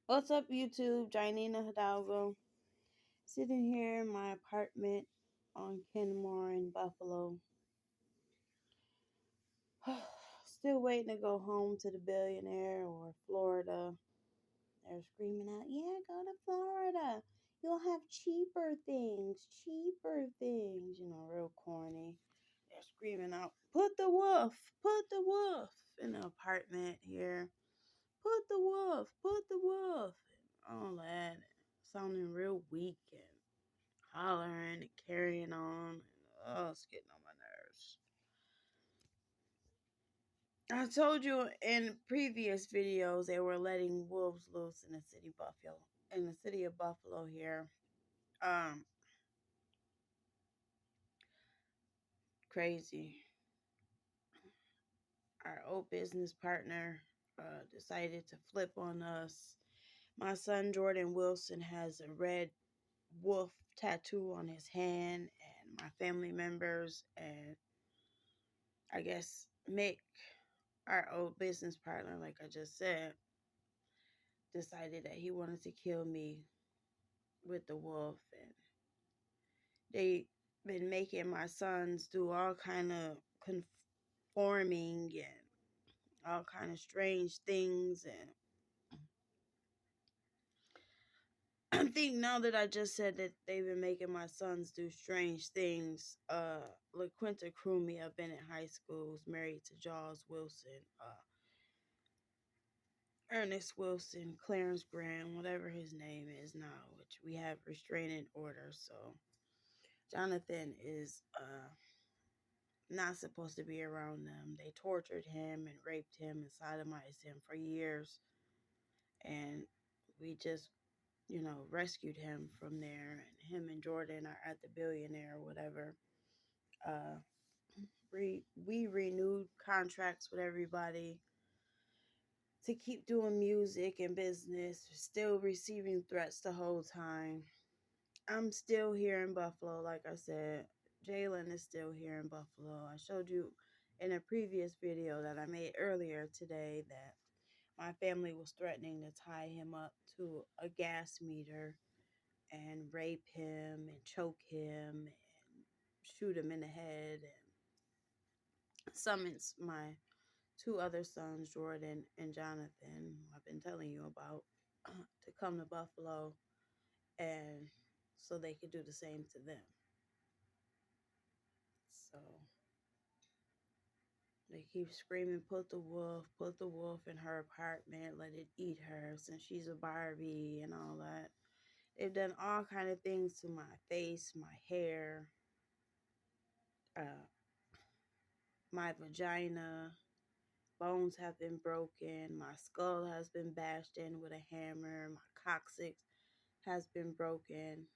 What's up, YouTube? Janina Hidalgo. Sitting here in my apartment on Kenmore in Buffalo. Still waiting to go home to the billionaire or Florida. They're screaming out, yeah, go to Florida. You'll have cheaper things, cheaper things. Real corny. They're screaming out, put the wolf in the apartment here. Put the wolf. And all that. Sounding real weak and hollering and carrying on. And, it's getting on my nerves. I told you in previous videos they were letting wolves loose in the city of Buffalo. In the city of Buffalo here. Um, Crazy. Our old business partner decided to flip on us. My son Jordan Wilson has a red wolf tattoo on his hand, and my family members and I guess Mick, our old business partner, like I just said, decided that he wanted to kill me with the wolf. And they been making my sons do all kind of conforming and all kind of strange things. And I think now that I just said that they've been making my sons do strange things, LaQuinta Crumia Bennett High School is married to Jaws Wilson, Ernest Wilson, Clarence Graham, whatever his name is now, which we have restraining orders. So Jonathan is not supposed to be around them. They tortured him and raped him and sodomized him for years. And we just, rescued him from there. And him and Jordan are at the billionaire or whatever. Uh, we renewed contracts with everybody to keep doing music and business, still receiving threats the whole time. I'm still here in Buffalo, like I said. Jalen is still here in Buffalo. I showed you in a previous video that I made earlier today that my family was threatening to tie him up to a gas meter and rape him and choke him and shoot him in the head and summons my two other sons, Jordan and Jonathan, who I've been telling you about, to come to Buffalo and so they could do the same to them. So they keep screaming, put the wolf in her apartment, let it eat her since she's a Barbie and all that. They've done all kind of things to my face, my hair, uh, my vagina. Bones have been broken. My skull has been bashed in with a hammer. My coccyx has been broken.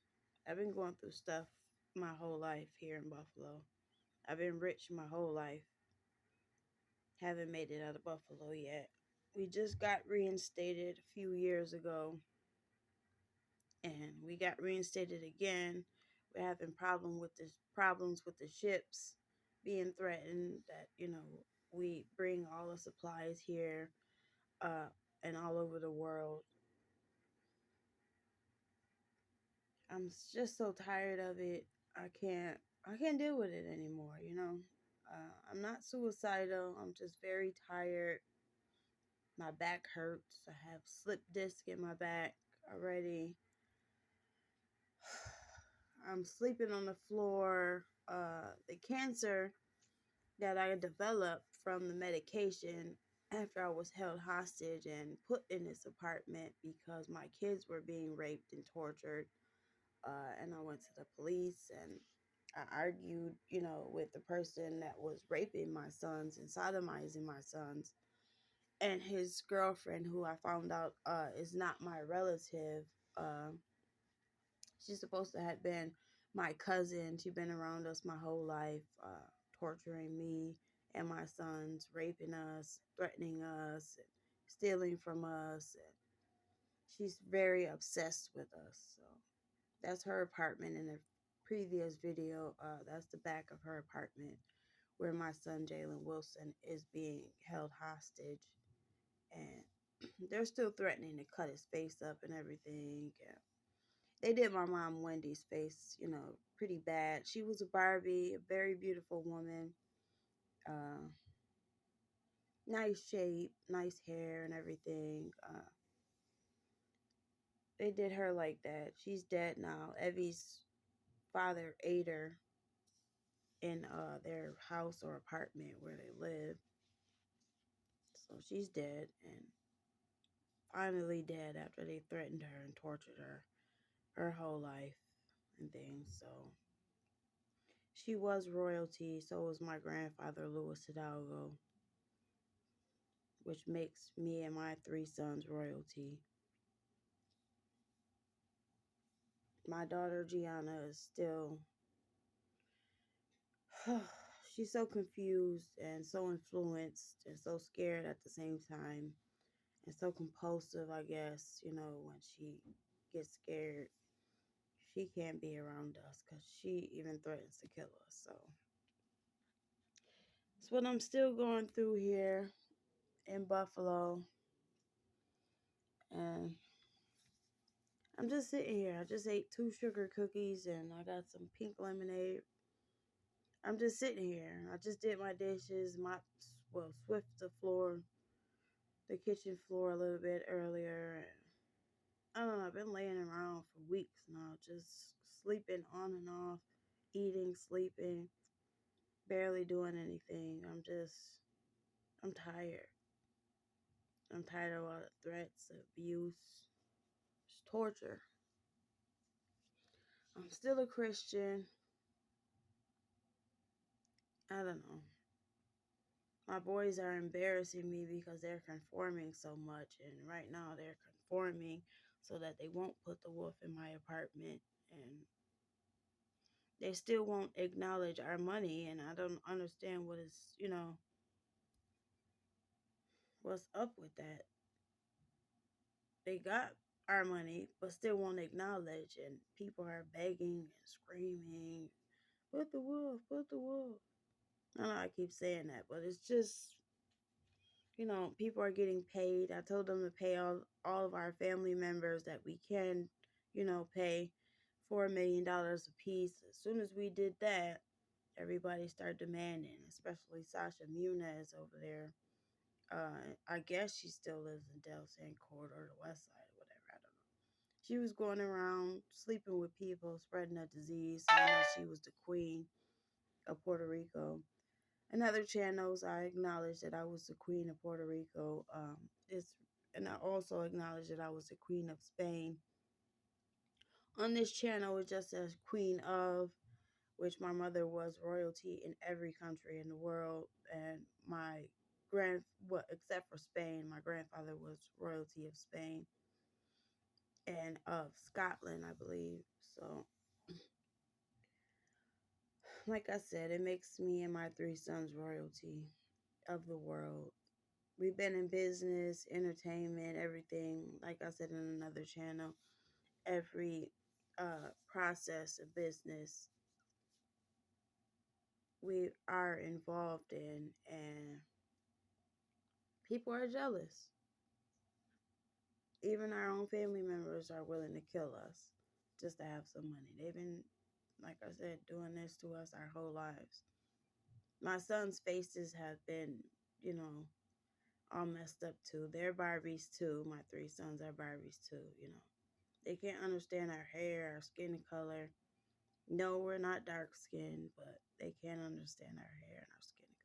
I've been going through stuff my whole life here in Buffalo. I've been rich my whole life. Haven't made it out of Buffalo yet. We just got reinstated a few years ago, and we got reinstated again. We're having problems with the ships being threatened that we bring all the supplies here uh, and all over the world. I'm just so tired of it. I can't deal with it anymore. I'm not suicidal. I'm just very tired. My back hurts. I have slip disc in my back already. I'm sleeping on the floor. The cancer that I developed from the medication after I was held hostage and put in this apartment because my kids were being raped and tortured. And I went to the police and I argued, with the person that was raping my sons and sodomizing my sons and his girlfriend, who I found out is not my relative. She's supposed to have been my cousin. She's been around us my whole life, torturing me and my sons, raping us, threatening us, and stealing from us. And she's very obsessed with us. So that's her apartment in the previous video. That's the back of her apartment where my son Jalen Wilson is being held hostage. And they're still threatening to cut his face up and everything. Yeah. They did my mom Wendy's face, pretty bad. She was a Barbie, a very beautiful woman. Uh, Nice shape, nice hair, and everything. They did her like that. She's dead now. Evie's father ate her in their house or apartment where they live. So she's dead and finally dead after they threatened her and tortured her whole life and things. So she was royalty. So was my grandfather, Louis Hidalgo, which makes me and my three sons royalty. My daughter Gianna is still she's so confused and so influenced and so scared at the same time and so compulsive, I guess, when she gets scared, she can't be around us because she even threatens to kill us. So it's what I'm still going through here in Buffalo. And I'm just sitting here. I just ate 2 sugar cookies and I got some pink lemonade. I'm just sitting here. I just did my dishes, swept the kitchen floor a little bit earlier. I don't know, I've been laying around for weeks now, just sleeping on and off, eating, sleeping, barely doing anything. I'm tired. I'm tired of all the threats, abuse, just torture. I'm still a Christian. I don't know. My boys are embarrassing me because they're conforming so much, and right now they're conforming so that they won't put the wolf in my apartment, and they still won't acknowledge our money, and I don't understand what's up with that. They got our money, but still won't acknowledge, and people are begging and screaming, put the wolf, put the wolf. I know I keep saying that, but it's just, people are getting paid. I told them to pay all of our family members that we can, pay $4 million a piece. As soon as we did that, everybody started demanding, especially Sasha Muniz over there. I guess she still lives in Del San Court or the West Side or whatever. I don't know. She was going around sleeping with people, spreading a disease, saying that she was the queen of Puerto Rico. In other channels, I acknowledged that I was the queen of Puerto Rico. And I also acknowledged that I was the queen of Spain. On this channel, it just says queen of, which my mother was royalty in every country in the world, and except for Spain, my grandfather was royalty of Spain and of Scotland, I believe. So, like I said, it makes me and my three sons royalty of the world. We've been in business, entertainment, everything. Like I said in another channel, every process of business we are involved in, and people are jealous. Even our own family members are willing to kill us just to have some money. They've been, like I said, doing this to us our whole lives. My son's faces have been, you know, all messed up too. They're Barbies too. My three sons are Barbies too. They can't understand our hair, our skin color. No, we're not dark skinned, but they can't understand our hair and our skin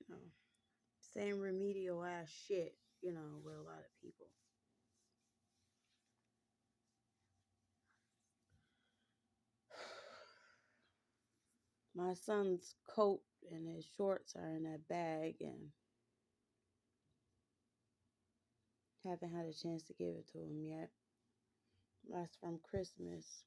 color. Same remedial ass shit, with a lot of people. My son's coat and his shorts are in that bag, and haven't had a chance to give it to him yet. That's from Christmas.